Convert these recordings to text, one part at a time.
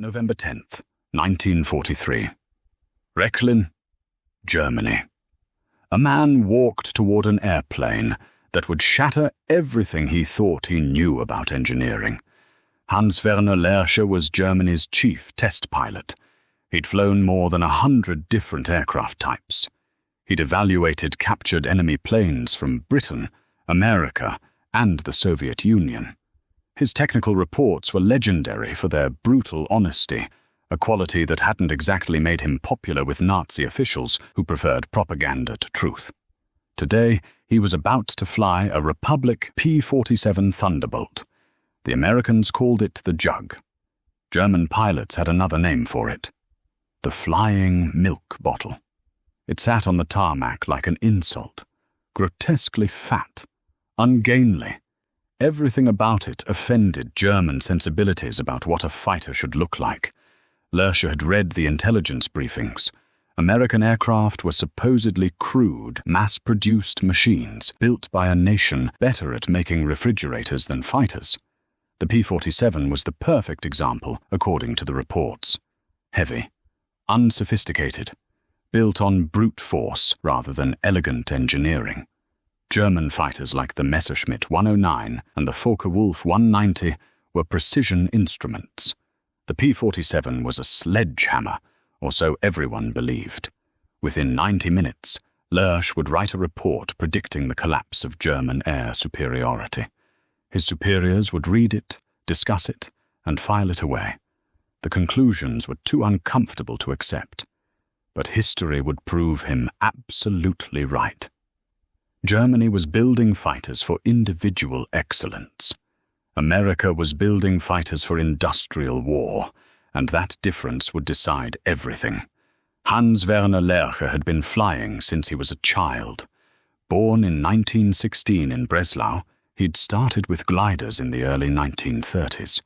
November 10th, 1943. Rechlin, Germany. A man walked toward an airplane that would shatter everything he thought he knew about engineering. Hans Werner Lerche was Germany's chief test pilot. He'd flown more than 100 different aircraft types. He'd evaluated captured enemy planes from Britain, America, and the Soviet Union. His technical reports were legendary for their brutal honesty, a quality that hadn't exactly made him popular with Nazi officials who preferred propaganda to truth. Today, he was about to fly a Republic P-47 Thunderbolt. The Americans called it the Jug. German pilots had another name for it: the flying milk bottle. It sat on the tarmac like an insult, grotesquely fat, ungainly. Everything about it offended German sensibilities about what a fighter should look like. Lerche had read the intelligence briefings. American aircraft were supposedly crude, mass-produced machines built by a nation better at making refrigerators than fighters. The P-47 was the perfect example, according to the reports. Heavy, unsophisticated, built on brute force rather than elegant engineering. German fighters like the Messerschmitt 109 and the Focke-Wulf 190 were precision instruments. The P-47 was a sledgehammer, or so everyone believed. Within 90 minutes, Lerche would write a report predicting the collapse of German air superiority. His superiors would read it, discuss it, and file it away. The conclusions were too uncomfortable to accept. But history would prove him absolutely right. Germany was building fighters for individual excellence. America was building fighters for industrial war, and that difference would decide everything. Hans Werner Lerche had been flying since he was a child. Born in 1916 in Breslau, he'd started with gliders in the early 1930s.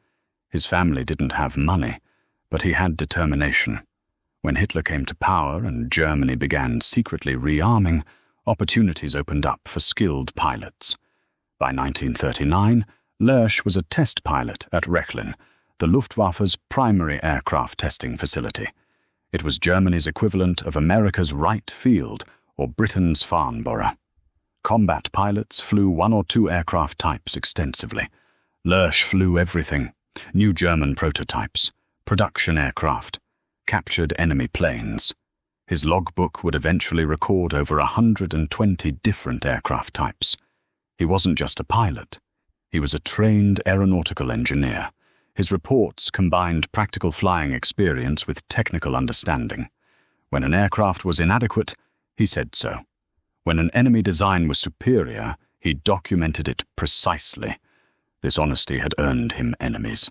His family didn't have money, but he had determination. When Hitler came to power and Germany began secretly rearming, opportunities opened up for skilled pilots. By 1939, Lerche was a test pilot at Rechlin, the Luftwaffe's primary aircraft testing facility. It was Germany's equivalent of America's Wright Field or Britain's Farnborough. Combat pilots flew one or two aircraft types extensively. Lerche flew everything: new German prototypes, production aircraft, captured enemy planes. His logbook would eventually record over 120 different aircraft types. He wasn't just a pilot. He was a trained aeronautical engineer. His reports combined practical flying experience with technical understanding. When an aircraft was inadequate, he said so. When an enemy design was superior, he documented it precisely. This honesty had earned him enemies.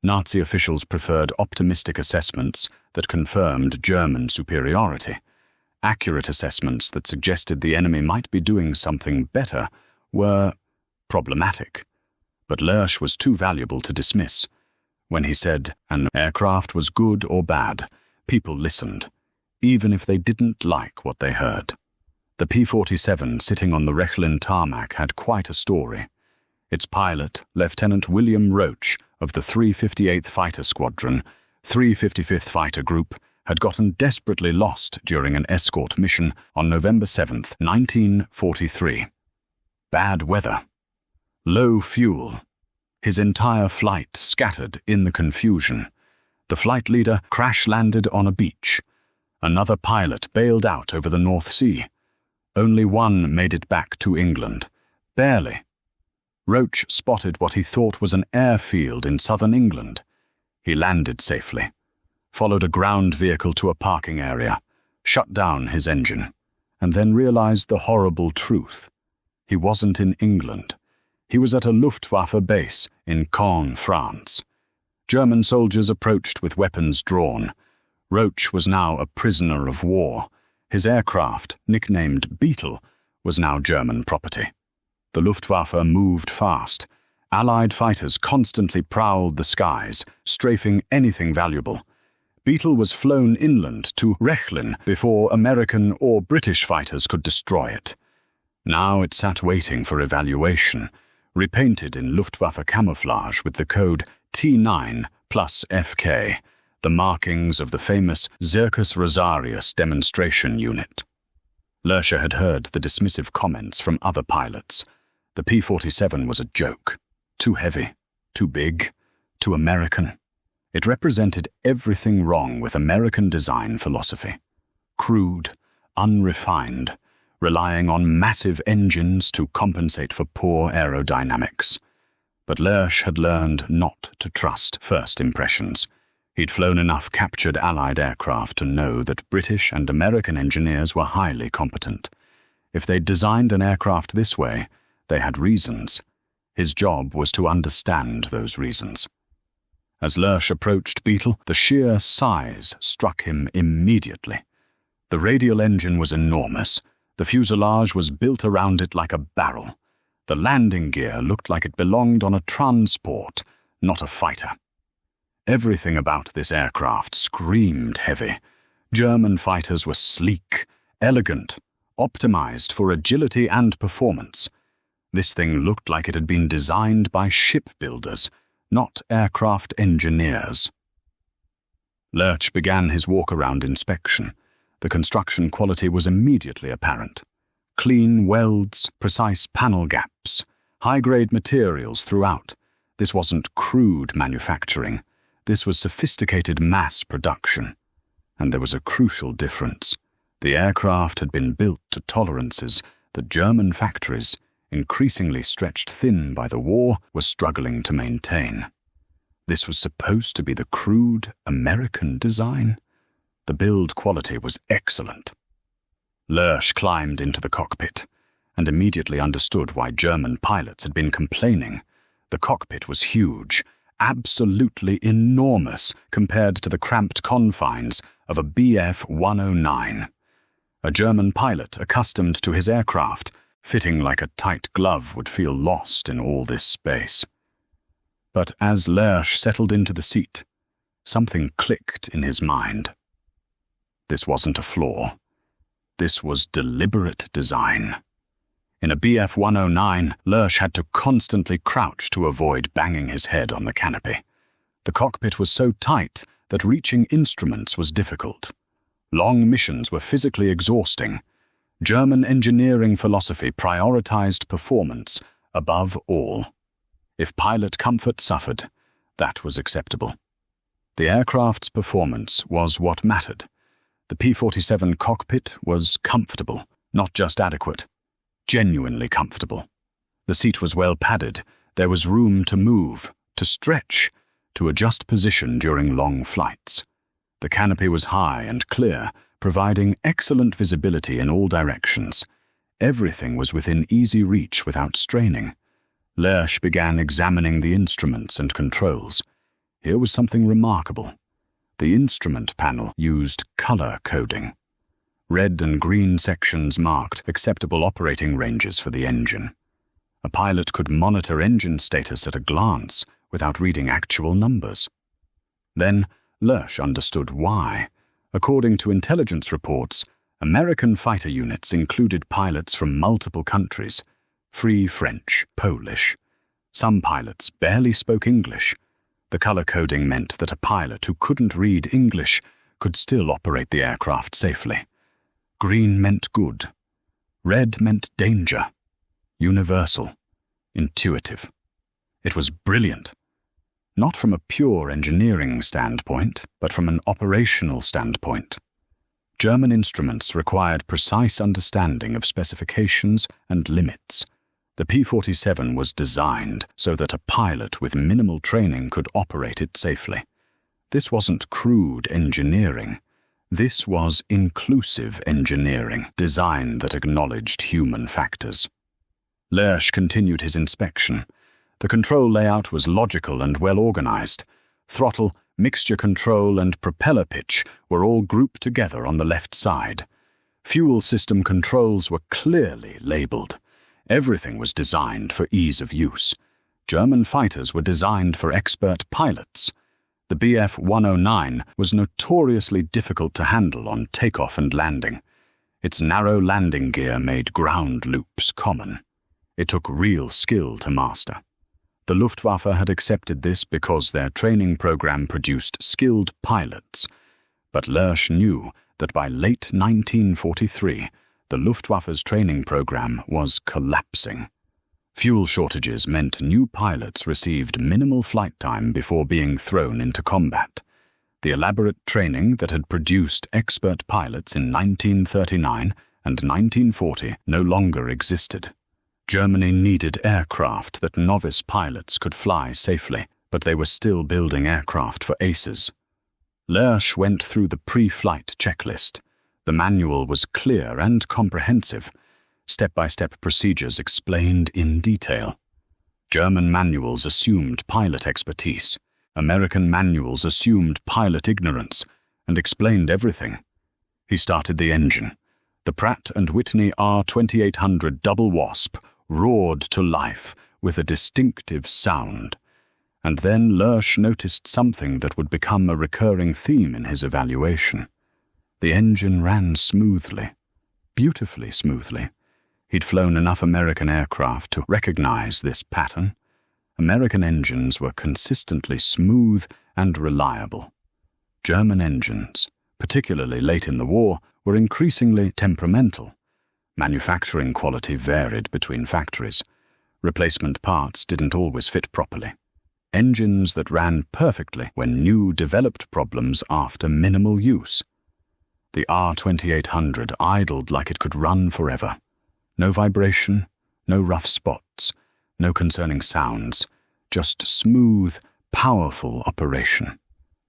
Nazi officials preferred optimistic assessments that confirmed German superiority. Accurate assessments that suggested the enemy might be doing something better were problematic. But Lerche was too valuable to dismiss. When he said an aircraft was good or bad, people listened, even if they didn't like what they heard. The P-47 sitting on the Rechlin tarmac had quite a story. Its pilot, Lieutenant William Roach of the 358th Fighter Squadron, 355th Fighter Group, had gotten desperately lost during an escort mission on November 7, 1943. Bad weather. Low fuel. His entire flight scattered in the confusion. The flight leader crash-landed on a beach. Another pilot bailed out over the North Sea. Only one made it back to England. Barely. Roach spotted what he thought was an airfield in southern England. He landed safely, followed a ground vehicle to a parking area, shut down his engine, and then realized the horrible truth. He wasn't in England. He was at a Luftwaffe base in Caen, France. German soldiers approached with weapons drawn. Roach was now a prisoner of war. His aircraft, nicknamed Beetle, was now German property. The Luftwaffe moved fast. Allied fighters constantly prowled the skies, strafing anything valuable. Beetle was flown inland to Rechlin before American or British fighters could destroy it. Now it sat waiting for evaluation, repainted in Luftwaffe camouflage with the code T9 plus FK, the markings of the famous Circus Rosarius demonstration unit. Lercher had heard the dismissive comments from other pilots. The P-47 was a joke. Too heavy, too big, too American. It represented everything wrong with American design philosophy. Crude, unrefined, relying on massive engines to compensate for poor aerodynamics. But Lerch had learned not to trust first impressions. He'd flown enough captured Allied aircraft to know that British and American engineers were highly competent. If they'd designed an aircraft this way, they had reasons. His job was to understand those reasons. As Lerch approached Beetle, the sheer size struck him immediately. The radial engine was enormous. The fuselage was built around it like a barrel. The landing gear looked like it belonged on a transport, not a fighter. Everything about this aircraft screamed heavy. German fighters were sleek, elegant, optimized for agility and performance. This thing looked like it had been designed by shipbuilders, not aircraft engineers. Lerch began his walk-around inspection. The construction quality was immediately apparent. Clean welds, precise panel gaps, high-grade materials throughout. This wasn't crude manufacturing. This was sophisticated mass production. And there was a crucial difference. The aircraft had been built to tolerances that German factories, increasingly stretched thin by the war, were struggling to maintain. This was supposed to be the crude American design. The build quality was excellent. Lerch climbed into the cockpit and immediately understood why German pilots had been complaining. The cockpit was huge, absolutely enormous compared to the cramped confines of a Bf-109. A German pilot accustomed to his aircraft, fitting like a tight glove, would feel lost in all this space. But as Lerch settled into the seat, something clicked in his mind. This wasn't a flaw. This was deliberate design. In a Bf-109, Lerch had to constantly crouch to avoid banging his head on the canopy. The cockpit was so tight that reaching instruments was difficult. Long missions were physically exhausting. German engineering philosophy prioritized performance above all. If pilot comfort suffered, that was acceptable. The aircraft's performance was what mattered. The P-47 cockpit was comfortable, not just adequate. Genuinely comfortable. The seat was well padded. There was room to move, to stretch, to adjust position during long flights. The canopy was high and clear, providing excellent visibility in all directions. Everything was within easy reach without straining. Lerch began examining the instruments and controls. Here was something remarkable. The instrument panel used color coding. Red and green sections marked acceptable operating ranges for the engine. A pilot could monitor engine status at a glance without reading actual numbers. Then Lerch understood why. According to intelligence reports, American fighter units included pilots from multiple countries: Free French, Polish. Some pilots barely spoke English. The color coding meant that a pilot who couldn't read English could still operate the aircraft safely. Green meant good. Red meant danger. Universal. Intuitive. It was brilliant. Not from a pure engineering standpoint, but from an operational standpoint. German instruments required precise understanding of specifications and limits. The P-47 was designed so that a pilot with minimal training could operate it safely. This wasn't crude engineering. This was inclusive engineering, design that acknowledged human factors. Lerch continued his inspection. The control layout was logical and well organized. Throttle, mixture control, and propeller pitch were all grouped together on the left side. Fuel system controls were clearly labeled. Everything was designed for ease of use. German fighters were designed for expert pilots. The Bf-109 was notoriously difficult to handle on takeoff and landing. Its narrow landing gear made ground loops common. It took real skill to master. The Luftwaffe had accepted this because their training program produced skilled pilots. But Lersch knew that by late 1943, the Luftwaffe's training program was collapsing. Fuel shortages meant new pilots received minimal flight time before being thrown into combat. The elaborate training that had produced expert pilots in 1939 and 1940 no longer existed. Germany needed aircraft that novice pilots could fly safely, but they were still building aircraft for aces. Lersch went through the pre-flight checklist. The manual was clear and comprehensive. Step-by-step procedures explained in detail. German manuals assumed pilot expertise. American manuals assumed pilot ignorance and explained everything. He started the engine. The Pratt & Whitney R2800 Double Wasp roared to life with a distinctive sound. And then Lersch noticed something that would become a recurring theme in his evaluation. The engine ran smoothly, beautifully smoothly. He'd flown enough American aircraft to recognize this pattern. American engines were consistently smooth and reliable. German engines, particularly late in the war, were increasingly temperamental. Manufacturing quality varied between factories. Replacement parts didn't always fit properly. Engines that ran perfectly when new developed problems after minimal use. The R2800 idled like it could run forever. No vibration, no rough spots, no concerning sounds, just smooth, powerful operation.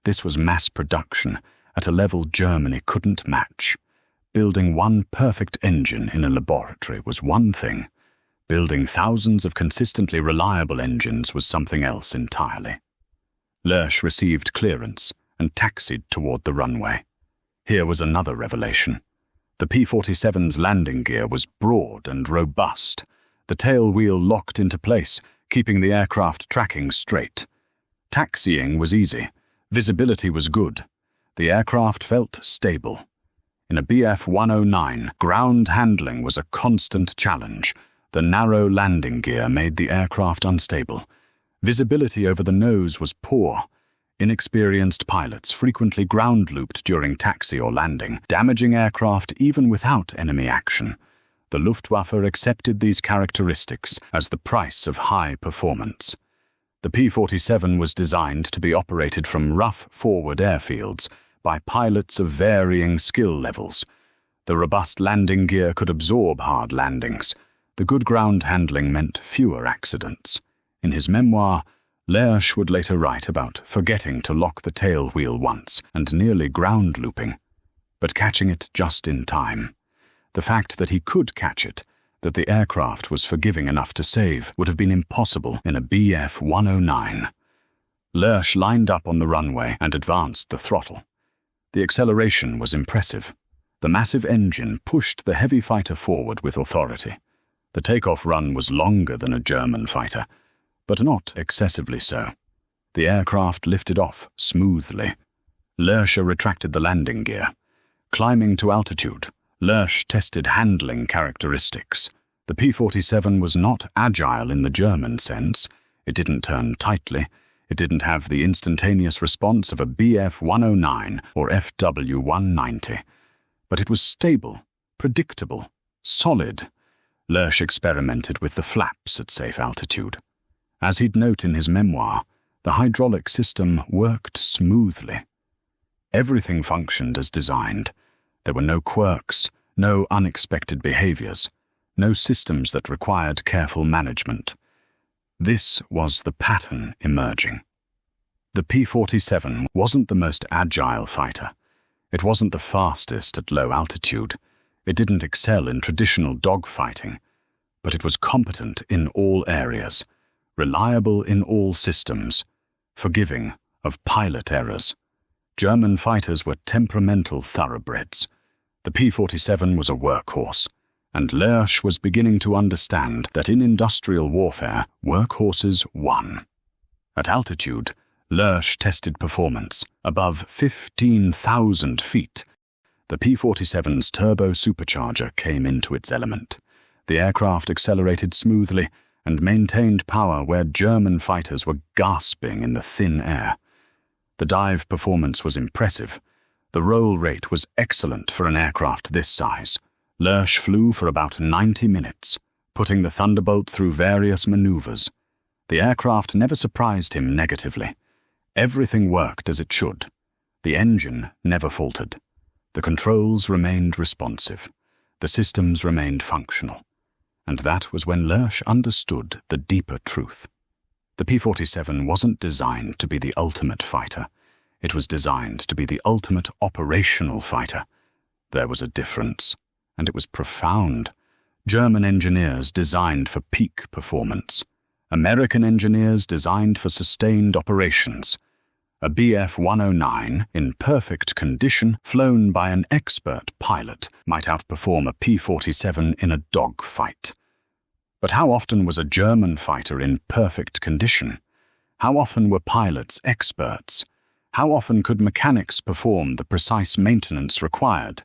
This was mass production at a level Germany couldn't match. Building one perfect engine in a laboratory was one thing. Building thousands of consistently reliable engines was something else entirely. Lersch received clearance and taxied toward the runway. Here was another revelation. The P-47's landing gear was broad and robust. The tail wheel locked into place, keeping the aircraft tracking straight. Taxiing was easy. Visibility was good. The aircraft felt stable. In a Bf-109, ground handling was a constant challenge. The narrow landing gear made the aircraft unstable. Visibility over the nose was poor. Inexperienced pilots frequently ground-looped during taxi or landing, damaging aircraft even without enemy action. The Luftwaffe accepted these characteristics as the price of high performance. The P-47 was designed to be operated from rough forward airfields by pilots of varying skill levels. The robust landing gear could absorb hard landings. The good ground handling meant fewer accidents. In his memoir, Lersch would later write about forgetting to lock the tail wheel once and nearly ground looping, but catching it just in time. The fact that he could catch it, that the aircraft was forgiving enough to save, would have been impossible in a Bf-109. Lersch lined up on the runway and advanced the throttle. The acceleration was impressive. The massive engine pushed the heavy fighter forward with authority. The takeoff run was longer than a German fighter, but not excessively so. The aircraft lifted off smoothly. Lersch retracted the landing gear. Climbing to altitude, Lersch tested handling characteristics. The P-47 was not agile in the German sense. It didn't turn tightly. It didn't have the instantaneous response of a Bf-109 or FW-190. But it was stable, predictable, solid. Lersch experimented with the flaps at safe altitude. As he'd note in his memoir, the hydraulic system worked smoothly. Everything functioned as designed. There were no quirks, no unexpected behaviors, no systems that required careful management. This was the pattern emerging. The P-47 wasn't the most agile fighter. It wasn't the fastest at low altitude. It didn't excel in traditional dogfighting, but it was competent in all areas, reliable in all systems, forgiving of pilot errors. German fighters were temperamental thoroughbreds. The P-47 was a workhorse, and Lersch was beginning to understand that in industrial warfare, workhorses won. At altitude, Lersch tested performance. Above 15,000 feet, the P-47's turbo-supercharger came into its element. The aircraft accelerated smoothly, and maintained power where German fighters were gasping in the thin air. The dive performance was impressive. The roll rate was excellent for an aircraft this size. Lersch flew for about 90 minutes, putting the Thunderbolt through various maneuvers. The aircraft never surprised him negatively. Everything worked as it should. The engine never faltered. The controls remained responsive. The systems remained functional. And that was when Lersch understood the deeper truth. The P-47 wasn't designed to be the ultimate fighter. It was designed to be the ultimate operational fighter. There was a difference, and it was profound. German engineers designed for peak performance. American engineers designed for sustained operations. A Bf-109, in perfect condition, flown by an expert pilot, might outperform a P-47 in a dogfight. But how often was a German fighter in perfect condition? How often were pilots experts? How often could mechanics perform the precise maintenance required?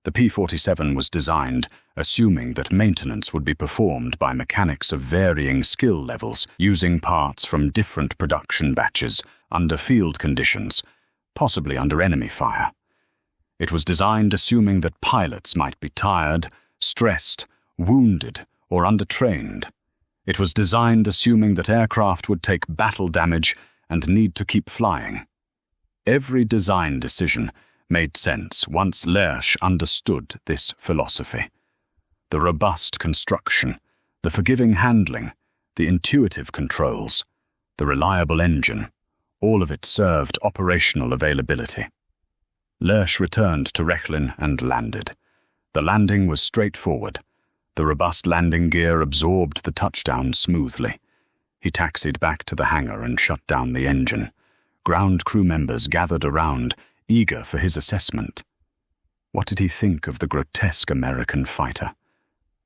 The P-47 was designed assuming that maintenance would be performed by mechanics of varying skill levels, using parts from different production batches under field conditions, possibly under enemy fire. It was designed assuming that pilots might be tired, stressed, wounded, or undertrained. It was designed assuming that aircraft would take battle damage and need to keep flying. Every design decision made sense once Lersch understood this philosophy. The robust construction, the forgiving handling, the intuitive controls, the reliable engine, all of it served operational availability. Lersch returned to Rechlin and landed. The landing was straightforward. The robust landing gear absorbed the touchdown smoothly. He taxied back to the hangar and shut down the engine. Ground crew members gathered around, eager for his assessment. What did he think of the grotesque American fighter?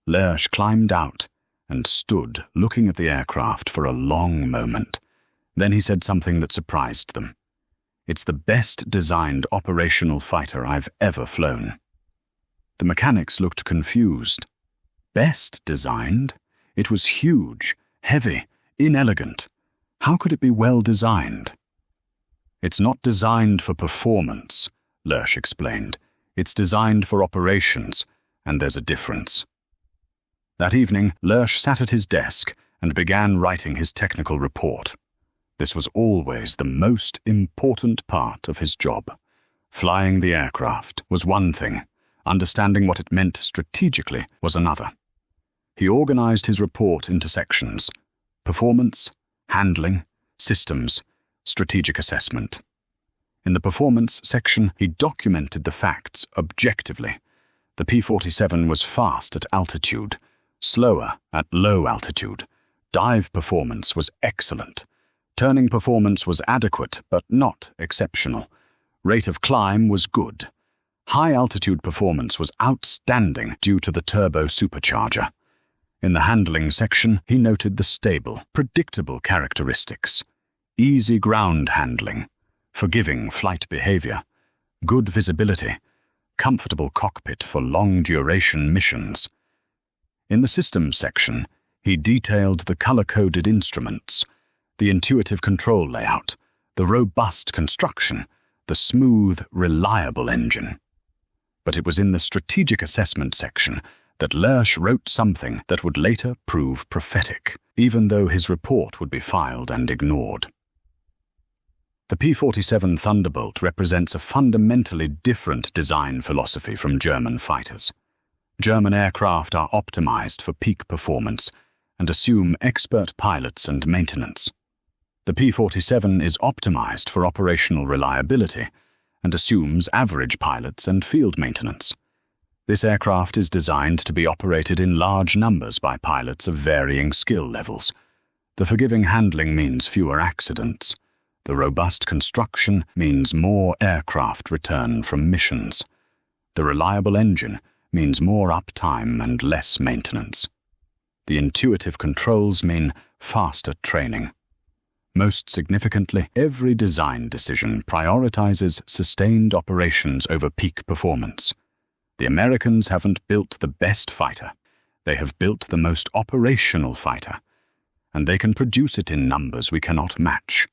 Lersch climbed out and stood looking at the aircraft for a long moment. Then he said something that surprised them. "It's the best designed operational fighter I've ever flown." The mechanics looked confused. Best designed? It was huge, heavy, inelegant. How could it be well designed? "It's not designed for performance," Lersch explained. "It's designed for operations, and there's a difference." That evening, Lersch sat at his desk and began writing his technical report. This was always the most important part of his job. Flying the aircraft was one thing. Understanding what it meant strategically was another. He organized his report into sections: performance, handling, systems, strategic assessment. In the performance section, he documented the facts objectively. The P-47 was fast at altitude, slower at low altitude. Dive performance was excellent. Turning performance was adequate, but not exceptional. Rate of climb was good. High-altitude performance was outstanding due to the turbo-supercharger. In the handling section, he noted the stable, predictable characteristics: easy ground handling, forgiving flight behavior, good visibility, comfortable cockpit for long-duration missions. In the systems section, he detailed the color-coded instruments, the intuitive control layout, the robust construction, the smooth, reliable engine. But it was in the strategic assessment section that Lersch wrote something that would later prove prophetic, even though his report would be filed and ignored. The P-47 Thunderbolt represents a fundamentally different design philosophy from German fighters. German aircraft are optimized for peak performance and assume expert pilots and maintenance. The P-47 is optimized for operational reliability and assumes average pilots and field maintenance. This aircraft is designed to be operated in large numbers by pilots of varying skill levels. The forgiving handling means fewer accidents. The robust construction means more aircraft return from missions. The reliable engine means more uptime and less maintenance. The intuitive controls mean faster training. Most significantly, every design decision prioritizes sustained operations over peak performance. The Americans haven't built the best fighter. They have built the most operational fighter. and they can produce it in numbers we cannot match."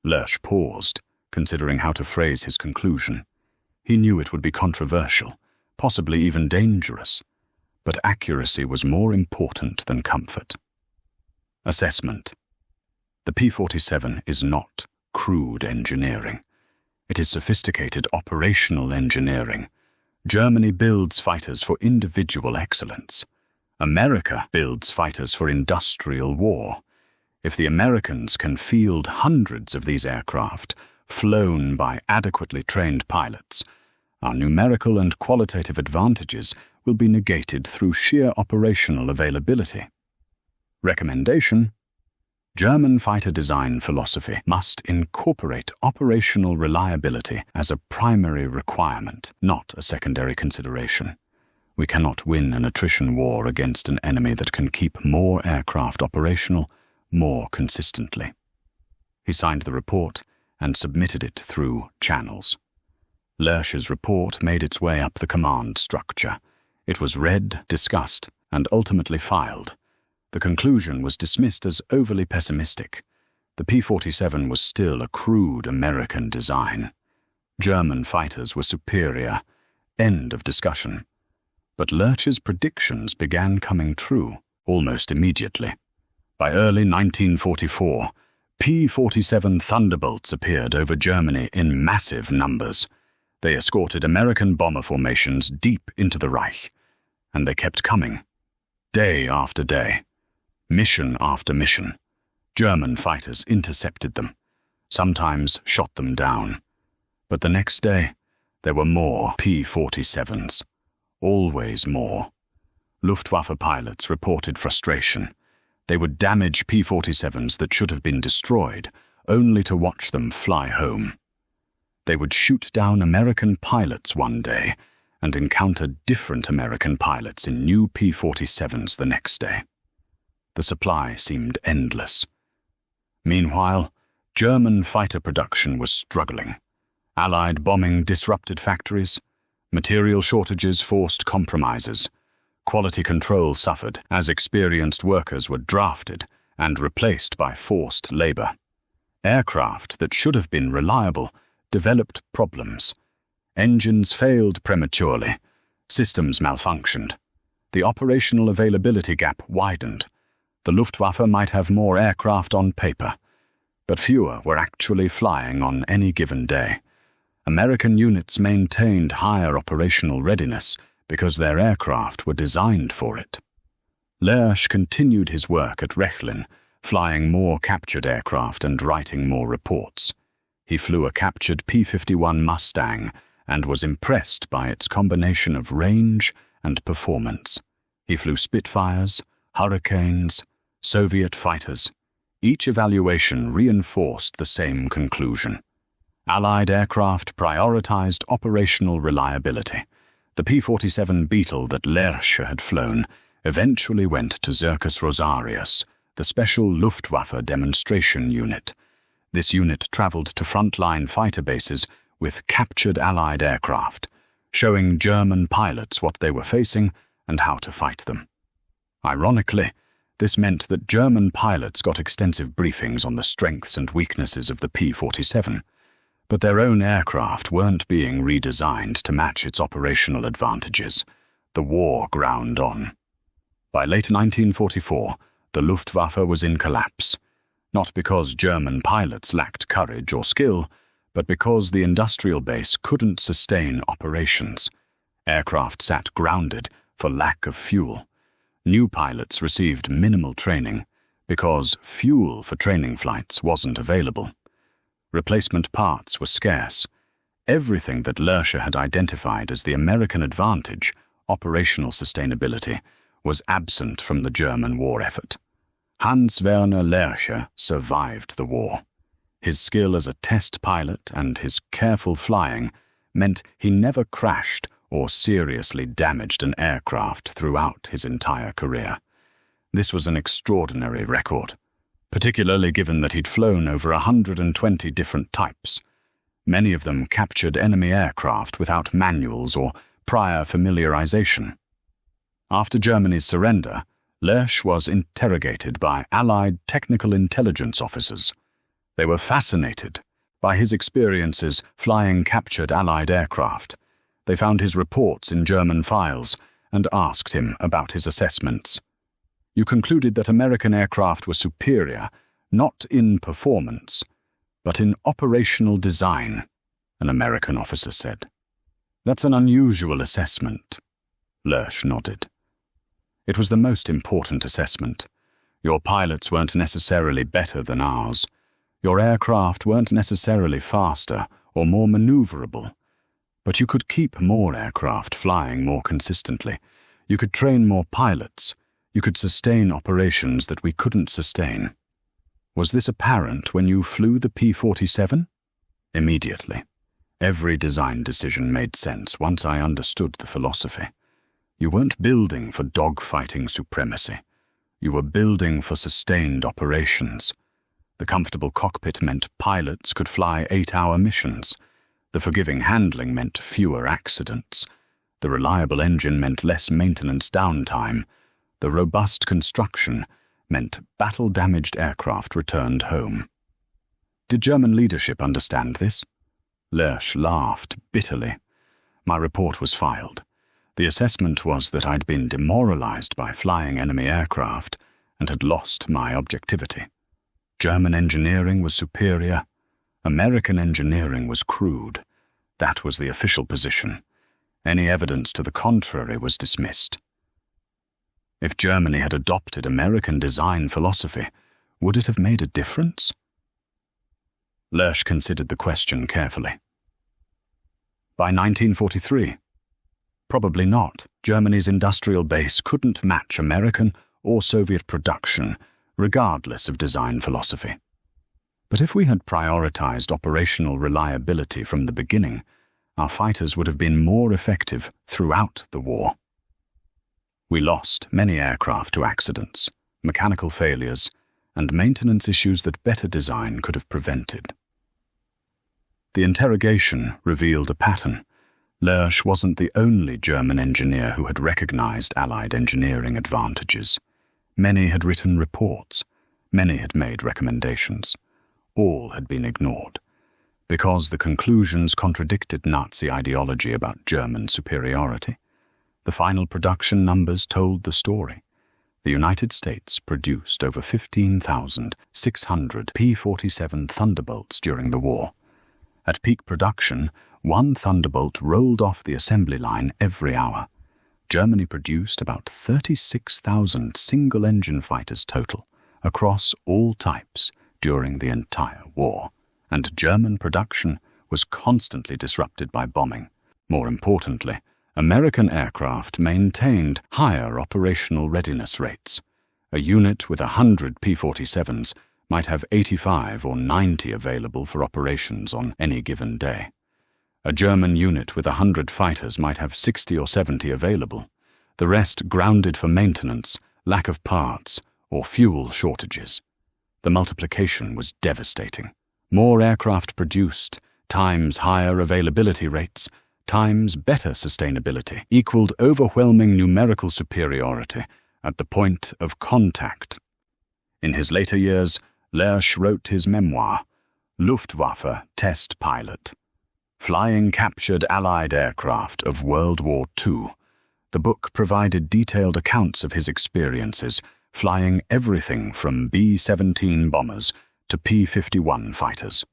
Lersch paused, considering how to phrase his conclusion. He knew it would be controversial, possibly even dangerous, but accuracy was more important than comfort. Assessment. The P-47 is not crude engineering. It is sophisticated operational engineering. Germany builds fighters for individual excellence. America builds fighters for industrial war. If the Americans can field hundreds of these aircraft, flown by adequately trained pilots, our numerical and qualitative advantages will be negated through sheer operational availability. Recommendation: German fighter design philosophy must incorporate operational reliability as a primary requirement, not a secondary consideration. We cannot win an attrition war against an enemy that can keep more aircraft operational more consistently. He signed the report and submitted it through channels. Lersch's report made its way up the command structure. It was read, discussed, and ultimately filed. The conclusion was dismissed as overly pessimistic. The P-47 was still a crude American design. German fighters were superior. End of discussion. But Lersch's predictions began coming true almost immediately. By early 1944, P-47 Thunderbolts appeared over Germany in massive numbers. They escorted American bomber formations deep into the Reich, and they kept coming, day after day, mission after mission. German fighters intercepted them, sometimes shot them down. But the next day, there were more P-47s, always more. Luftwaffe pilots reported frustration. They would damage P-47s that should have been destroyed, only to watch them fly home. They would shoot down American pilots one day and encounter different American pilots in new P-47s the next day. The supply seemed endless. Meanwhile, German fighter production was struggling. Allied bombing disrupted factories. Material shortages forced compromises. Quality control suffered as experienced workers were drafted and replaced by forced labor. Aircraft that should have been reliable developed problems. Engines failed prematurely. Systems malfunctioned. The operational availability gap widened. The Luftwaffe might have more aircraft on paper, but fewer were actually flying on any given day. American units maintained higher operational readiness because their aircraft were designed for it. Lersch continued his work at Rechlin, flying more captured aircraft and writing more reports. He flew a captured P-51 Mustang and was impressed by its combination of range and performance. He flew Spitfires, Hurricanes, Soviet fighters. Each evaluation reinforced the same conclusion. Allied aircraft prioritized operational reliability. The P-47 Beetle that Lersch had flown eventually went to Circus Rosarius, the special Luftwaffe demonstration unit. This unit traveled to frontline fighter bases with captured Allied aircraft, showing German pilots what they were facing and how to fight them. Ironically, this meant that German pilots got extensive briefings on the strengths and weaknesses of the P-47, but their own aircraft weren't being redesigned to match its operational advantages. The war ground on. By late 1944, the Luftwaffe was in collapse, not because German pilots lacked courage or skill, but because the industrial base couldn't sustain operations. Aircraft sat grounded for lack of fuel. New pilots received minimal training because fuel for training flights wasn't available. Replacement parts were scarce. Everything that Lersch had identified as the American advantage, operational sustainability, was absent from the German war effort. Hans Werner Lersch survived the war. His skill as a test pilot and his careful flying meant he never crashed or seriously damaged an aircraft throughout his entire career. This was an extraordinary record, particularly given that he'd flown over 120 different types. Many of them captured enemy aircraft without manuals or prior familiarization. After Germany's surrender, Lersch was interrogated by Allied technical intelligence officers. They were fascinated by his experiences flying captured Allied aircraft. They found his reports in German files and asked him about his assessments. "You concluded that American aircraft were superior, not in performance, but in operational design," an American officer said. "That's an unusual assessment." Lersch nodded. "It was the most important assessment. Your pilots weren't necessarily better than ours. Your aircraft weren't necessarily faster or more maneuverable. But you could keep more aircraft flying more consistently. You could train more pilots. You could sustain operations that we couldn't sustain. Was this apparent when you flew the P-47? Immediately. Every design decision made sense once I understood the philosophy. You weren't building for dogfighting supremacy. You were building for sustained operations. The comfortable cockpit meant pilots could fly 8-hour missions. The forgiving handling meant fewer accidents. The reliable engine meant less maintenance downtime. The robust construction meant battle-damaged aircraft returned home. Did German leadership understand this? Lersch laughed bitterly. My report was filed. The assessment was that I'd been demoralized by flying enemy aircraft and had lost my objectivity. German engineering was superior. American engineering was crude. That was the official position. Any evidence to the contrary was dismissed. If Germany had adopted American design philosophy, would it have made a difference? Lersch considered the question carefully. By 1943, probably not. Germany's industrial base couldn't match American or Soviet production, regardless of design philosophy. But if we had prioritized operational reliability from the beginning, our fighters would have been more effective throughout the war. We lost many aircraft to accidents, mechanical failures, and maintenance issues that better design could have prevented. The interrogation revealed a pattern. Lersch wasn't the only German engineer who had recognized Allied engineering advantages. Many had written reports. Many had made recommendations. All had been ignored, because the conclusions contradicted Nazi ideology about German superiority. The final production numbers told the story. The United States produced over 15,600 P-47 Thunderbolts during the war. At peak production, one Thunderbolt rolled off the assembly line every hour. Germany produced about 36,000 single-engine fighters total, across all types, during the entire war. And German production was constantly disrupted by bombing. More importantly, American aircraft maintained higher operational readiness rates. A unit with 100 P-47s might have 85 or 90 available for operations on any given day. A German unit with 100 fighters might have 60 or 70 available, the rest grounded for maintenance, lack of parts, or fuel shortages. The multiplication was devastating. More aircraft produced, times higher availability rates, times better sustainability, equaled overwhelming numerical superiority at the point of contact. In his later years, Lersch wrote his memoir, Luftwaffe Test Pilot, Flying Captured Allied Aircraft of World War II. The book provided detailed accounts of his experiences flying everything from B-17 bombers to P-51 fighters.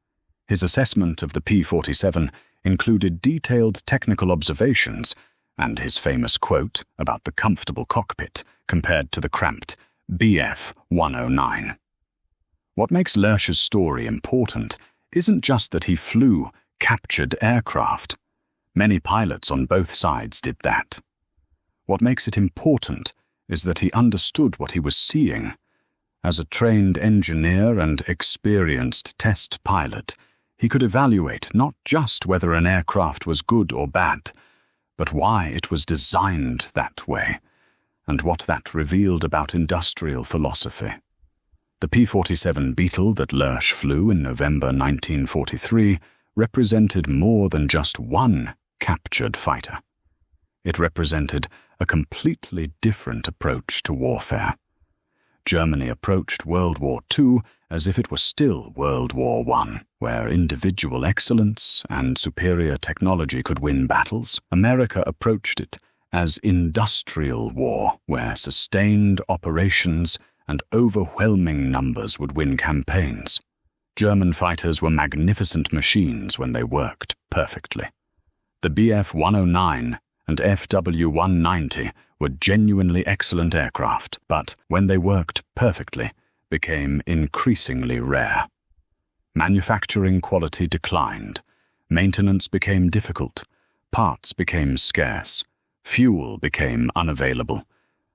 His assessment of the P-47 included detailed technical observations and his famous quote about the comfortable cockpit compared to the cramped Bf-109. What makes Lersch's story important isn't just that he flew captured aircraft. Many pilots on both sides did that. What makes it important is that he understood what he was seeing. As a trained engineer and experienced test pilot, he could evaluate not just whether an aircraft was good or bad, but why it was designed that way, and what that revealed about industrial philosophy. The P-47 Beetle that Lersch flew in November 1943 represented more than just one captured fighter. It represented a completely different approach to warfare. Germany approached World War II as if it were still World War I, where individual excellence and superior technology could win battles. America approached it as industrial war, where sustained operations and overwhelming numbers would win campaigns. German fighters were magnificent machines when they worked perfectly. The Bf-109 and FW-190 were genuinely excellent aircraft, but when they worked perfectly, became increasingly rare. Manufacturing quality declined, maintenance became difficult, parts became scarce, fuel became unavailable.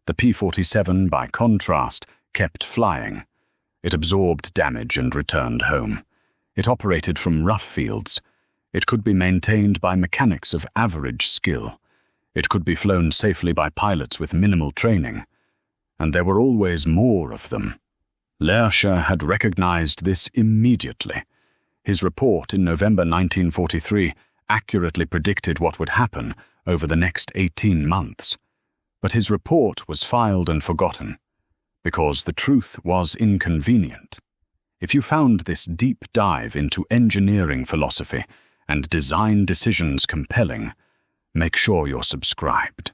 The P-47, by contrast, kept flying. It absorbed damage and returned home. It operated from rough fields. It could be maintained by mechanics of average skill. It could be flown safely by pilots with minimal training. And there were always more of them. Lerscher had recognized this immediately. His report in November 1943 accurately predicted what would happen over the next 18 months. But his report was filed and forgotten, because the truth was inconvenient. If you found this deep dive into engineering philosophy and design decisions compelling, make sure you're subscribed.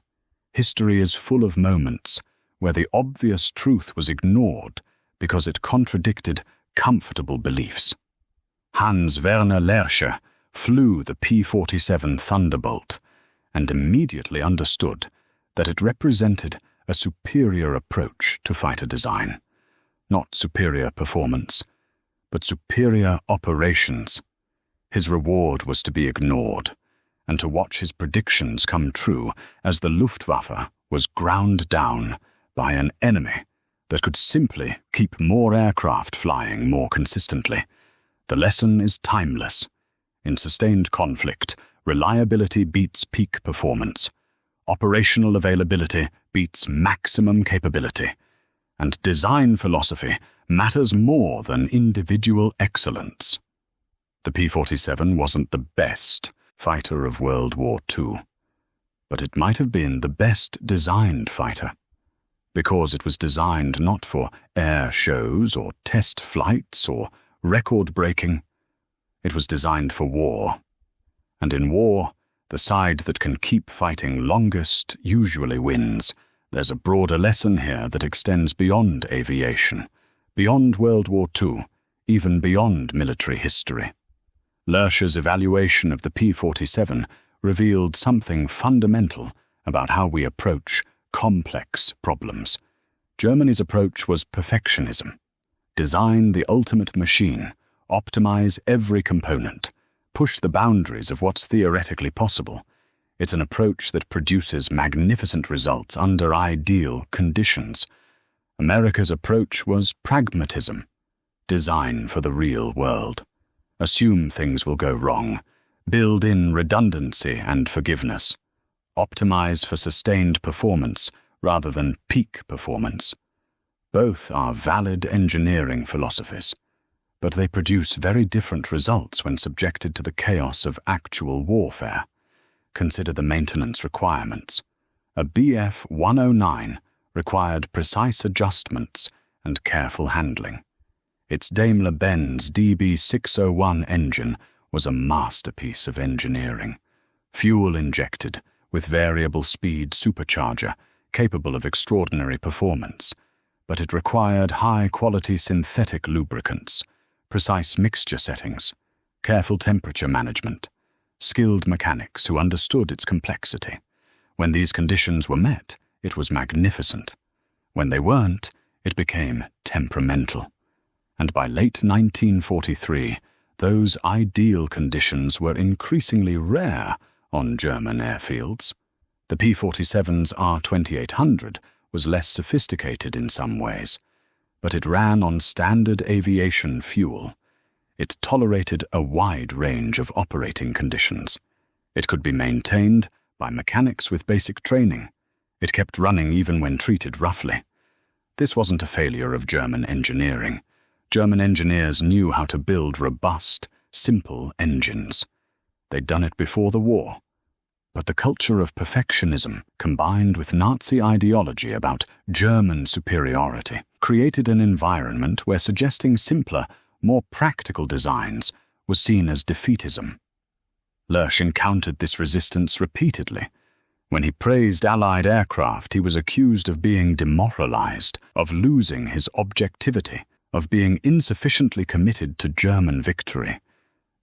History is full of moments where the obvious truth was ignored because it contradicted comfortable beliefs. Hans Werner Lerscher flew the P-47 Thunderbolt and immediately understood that it represented a superior approach to fighter design. Not superior performance, but superior operations. His reward was to be ignored, and to watch his predictions come true as the Luftwaffe was ground down by an enemy that could simply keep more aircraft flying more consistently. The lesson is timeless. In sustained conflict, reliability beats peak performance. Operational availability beats maximum capability. And design philosophy matters more than individual excellence. The P-47 wasn't the best fighter of World War II, but it might have been the best designed fighter, because it was designed not for air shows or test flights or record-breaking. It was designed for war, and in war, the side that can keep fighting longest usually wins. There's a broader lesson here that extends beyond aviation, beyond World War II, even beyond military history. Lerscher's evaluation of the P-47 revealed something fundamental about how we approach complex problems. Germany's approach was perfectionism. Design the ultimate machine, optimize every component, push the boundaries of what's theoretically possible. It's an approach that produces magnificent results under ideal conditions. America's approach was pragmatism. Design for the real world. Assume things will go wrong. Build in redundancy and forgiveness. Optimize for sustained performance rather than peak performance. Both are valid engineering philosophies, but they produce very different results when subjected to the chaos of actual warfare. Consider the maintenance requirements. A Bf-109 required precise adjustments and careful handling. Its Daimler-Benz DB601 engine was a masterpiece of engineering. Fuel injected with variable speed supercharger, capable of extraordinary performance, but it required high-quality synthetic lubricants, precise mixture settings, careful temperature management, skilled mechanics who understood its complexity. When these conditions were met, it was magnificent. When they weren't, it became temperamental. And by late 1943, those ideal conditions were increasingly rare on German airfields. The P-47's R-2800 was less sophisticated in some ways, but it ran on standard aviation fuel. It tolerated a wide range of operating conditions. It could be maintained by mechanics with basic training. It kept running even when treated roughly. This wasn't a failure of German engineering. German engineers knew how to build robust, simple engines. They'd done it before the war. But the culture of perfectionism, combined with Nazi ideology about German superiority, created an environment where suggesting simpler, more practical designs was seen as defeatism. Lersch encountered this resistance repeatedly. When he praised Allied aircraft, he was accused of being demoralized, of losing his objectivity, of being insufficiently committed to German victory.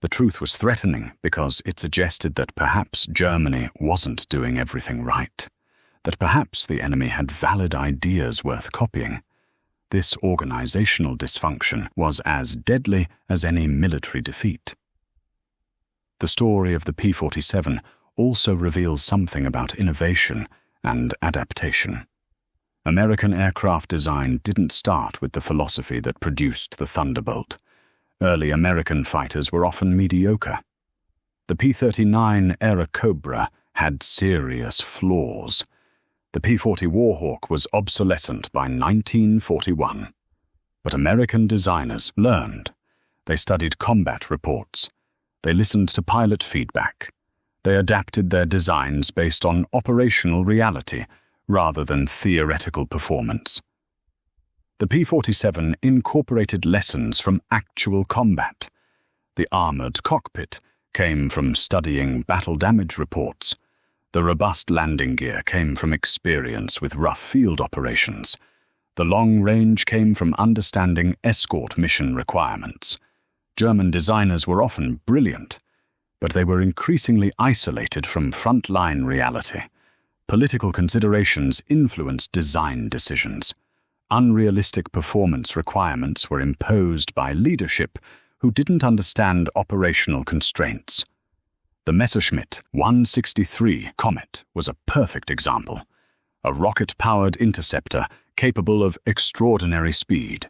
The truth was threatening because it suggested that perhaps Germany wasn't doing everything right, that perhaps the enemy had valid ideas worth copying. This organizational dysfunction was as deadly as any military defeat. The story of the P-47 also reveals something about innovation and adaptation. American aircraft design didn't start with the philosophy that produced the Thunderbolt. Early American fighters were often mediocre. The P-39 Airacobra had serious flaws. The P-40 Warhawk was obsolescent by 1941. But American designers learned. They studied combat reports. They listened to pilot feedback. They adapted their designs based on operational reality rather than theoretical performance. The P-47 incorporated lessons from actual combat. The armored cockpit came from studying battle damage reports. The robust landing gear came from experience with rough field operations. The long range came from understanding escort mission requirements. German designers were often brilliant, but they were increasingly isolated from frontline reality. Political considerations influenced design decisions. Unrealistic performance requirements were imposed by leadership who didn't understand operational constraints. The Messerschmitt 163 Comet was a perfect example. A rocket-powered interceptor capable of extraordinary speed,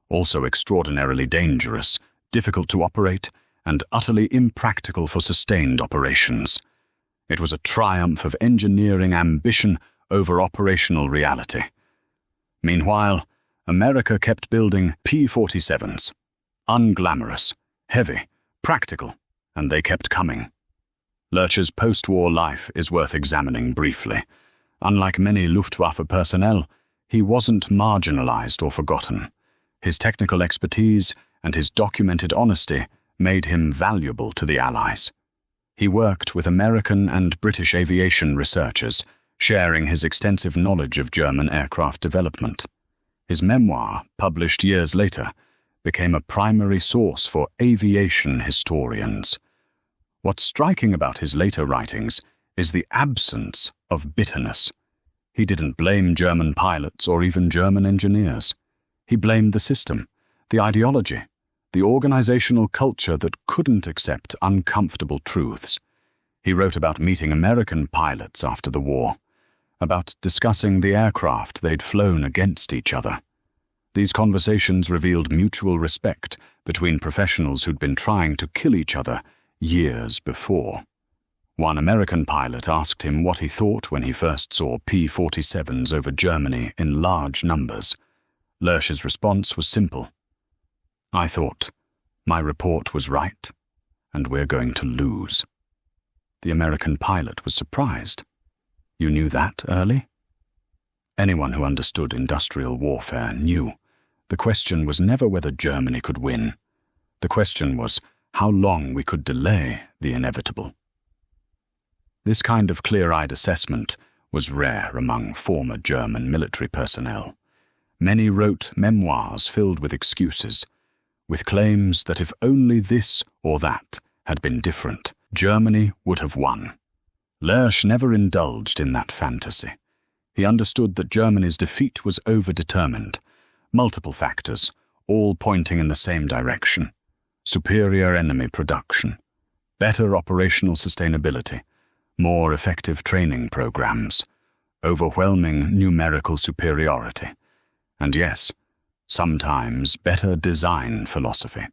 also extraordinarily dangerous, difficult to operate, and utterly impractical for sustained operations. It was a triumph of engineering ambition over operational reality. Meanwhile, America kept building P-47s. Unglamorous, heavy, practical, and they kept coming. Lersch's post-war life is worth examining briefly. Unlike many Luftwaffe personnel, he wasn't marginalized or forgotten. His technical expertise and his documented honesty made him valuable to the Allies. He worked with American and British aviation researchers, sharing his extensive knowledge of German aircraft development. His memoir, published years later, became a primary source for aviation historians. What's striking about his later writings is the absence of bitterness. He didn't blame German pilots or even German engineers. He blamed the system, the ideology, the organizational culture that couldn't accept uncomfortable truths. He wrote about meeting American pilots after the war, about discussing the aircraft they'd flown against each other. These conversations revealed mutual respect between professionals who'd been trying to kill each other years before. One American pilot asked him what he thought when he first saw P-47s over Germany in large numbers. Lersch's response was simple. "I thought, my report was right, and we're going to lose." The American pilot was surprised. "You knew that early?" Anyone who understood industrial warfare knew. The question was never whether Germany could win. The question was how long we could delay the inevitable. This kind of clear-eyed assessment was rare among former German military personnel. Many wrote memoirs filled with excuses, with claims that if only this or that had been different, Germany would have won. Lersch never indulged in that fantasy. He understood that Germany's defeat was overdetermined. Multiple factors, all pointing in the same direction. Superior enemy production, better operational sustainability, more effective training programs, overwhelming numerical superiority, and yes, sometimes better design philosophy.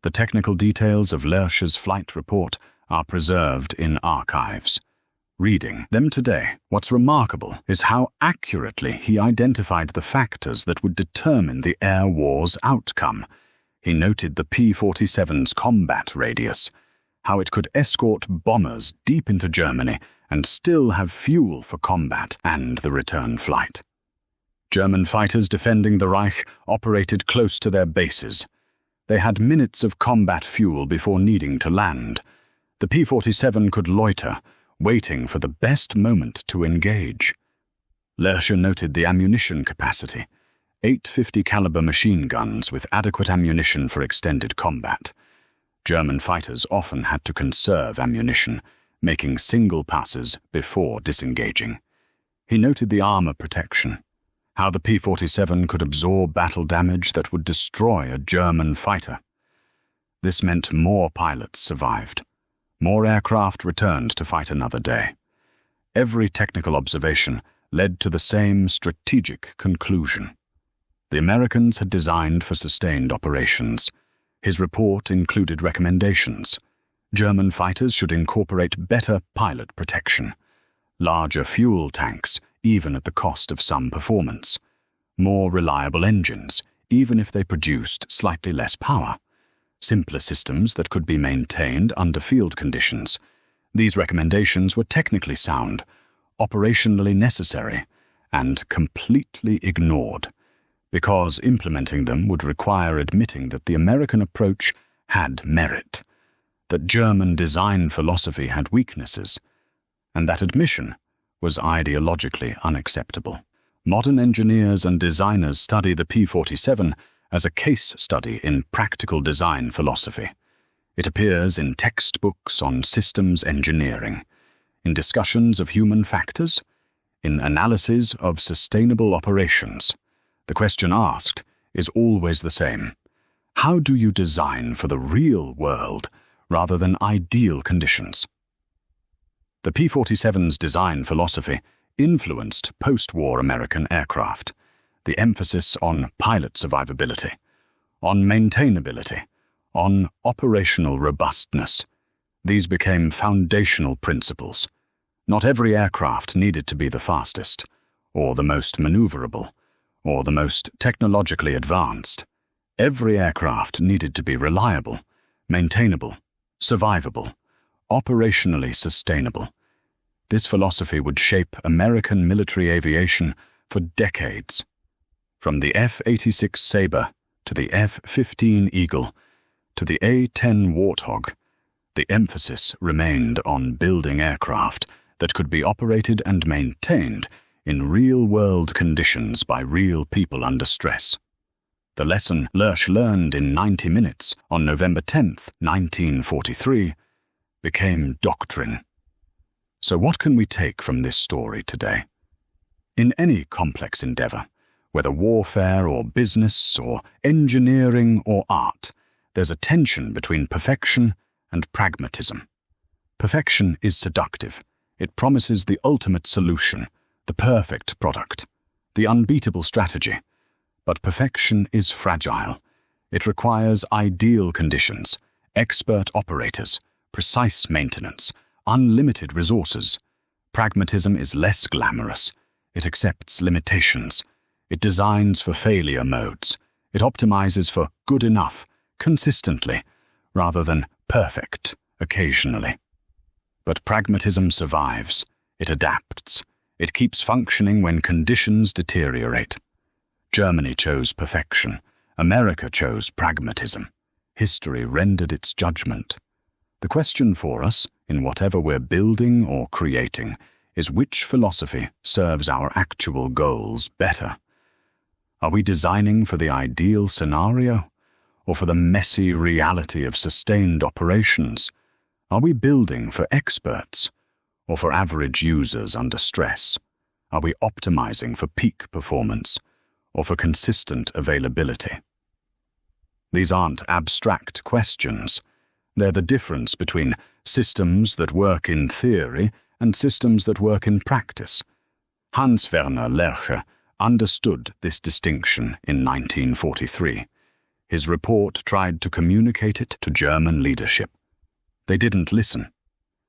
The technical details of Lersch's flight report are preserved in archives. Reading them today, what's remarkable is how accurately he identified the factors that would determine the air war's outcome. He noted the P-47's combat radius, how it could escort bombers deep into Germany and still have fuel for combat and the return flight. German fighters defending the Reich operated close to their bases. They had minutes of combat fuel before needing to land. The P-47 could loiter, waiting for the best moment to engage. Lerche noted the ammunition capacity: 850 caliber machine guns with adequate ammunition for extended combat. German fighters often had to conserve ammunition, making single passes before disengaging. He noted the armor protection, how the P-47 could absorb battle damage that would destroy a German fighter. This meant more pilots survived. More aircraft returned to fight another day. Every technical observation led to the same strategic conclusion. The Americans had designed for sustained operations. His report included recommendations. German fighters should incorporate better pilot protection, larger fuel tanks, even at the cost of some performance, more reliable engines, even if they produced slightly less power, simpler systems that could be maintained under field conditions. These recommendations were technically sound, operationally necessary, and completely ignored, because implementing them would require admitting that the American approach had merit, that German design philosophy had weaknesses, and that admission was ideologically unacceptable. Modern engineers and designers study the P-47 as a case study in practical design philosophy. It appears in textbooks on systems engineering, in discussions of human factors, in analyses of sustainable operations. The question asked is always the same: how do you design for the real world rather than ideal conditions? The P-47's design philosophy influenced post-war American aircraft. The emphasis on pilot survivability, on maintainability, on operational robustness. These became foundational principles. Not every aircraft needed to be the fastest, or the most maneuverable, or the most technologically advanced. Every aircraft needed to be reliable, maintainable, survivable, operationally sustainable. This philosophy would shape American military aviation for decades. From the F-86 Sabre to the F-15 Eagle to the A-10 Warthog, the emphasis remained on building aircraft that could be operated and maintained in real-world conditions by real people under stress. The lesson Lerche learned in 90 minutes on November 10, 1943, became doctrine. So what can we take from this story today? In any complex endeavor, whether warfare or business or engineering or art, there's a tension between perfection and pragmatism. Perfection is seductive. It promises the ultimate solution, the perfect product, the unbeatable strategy. But perfection is fragile. It requires ideal conditions, expert operators, precise maintenance, unlimited resources. Pragmatism is less glamorous. It accepts limitations. It designs for failure modes. It optimizes for good enough, consistently, rather than perfect, occasionally. But pragmatism survives. It adapts. It keeps functioning when conditions deteriorate. Germany chose perfection. America chose pragmatism. History rendered its judgment. The question for us, in whatever we're building or creating, is which philosophy serves our actual goals better? Are we designing for the ideal scenario, or for the messy reality of sustained operations? Are we building for experts, or for average users under stress? Are we optimizing for peak performance, or for consistent availability? These aren't abstract questions. They're the difference between systems that work in theory and systems that work in practice. Hans Werner Lerche understood this distinction in 1943. His report tried to communicate it to German leadership. They didn't listen,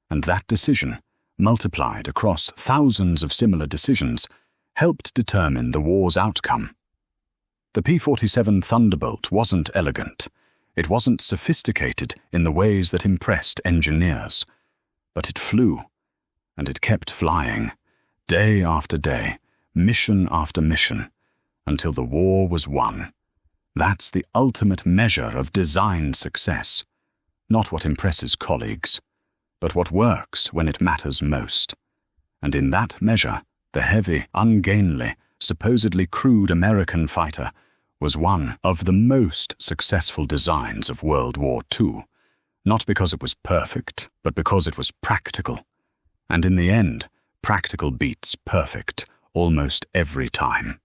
and that decision, multiplied across thousands of similar decisions, helped determine the war's outcome. The P-47 Thunderbolt wasn't elegant. It wasn't sophisticated in the ways that impressed engineers. But it flew, And it kept flying, day after day, mission after mission, until the war was won. That's the ultimate measure of design success. Not what impresses colleagues, but what works when it matters most. And in that measure, the heavy, ungainly, supposedly crude American fighter was one of the most successful designs of World War II, not because it was perfect, but because it was practical. And in the end, practical beats perfect almost every time.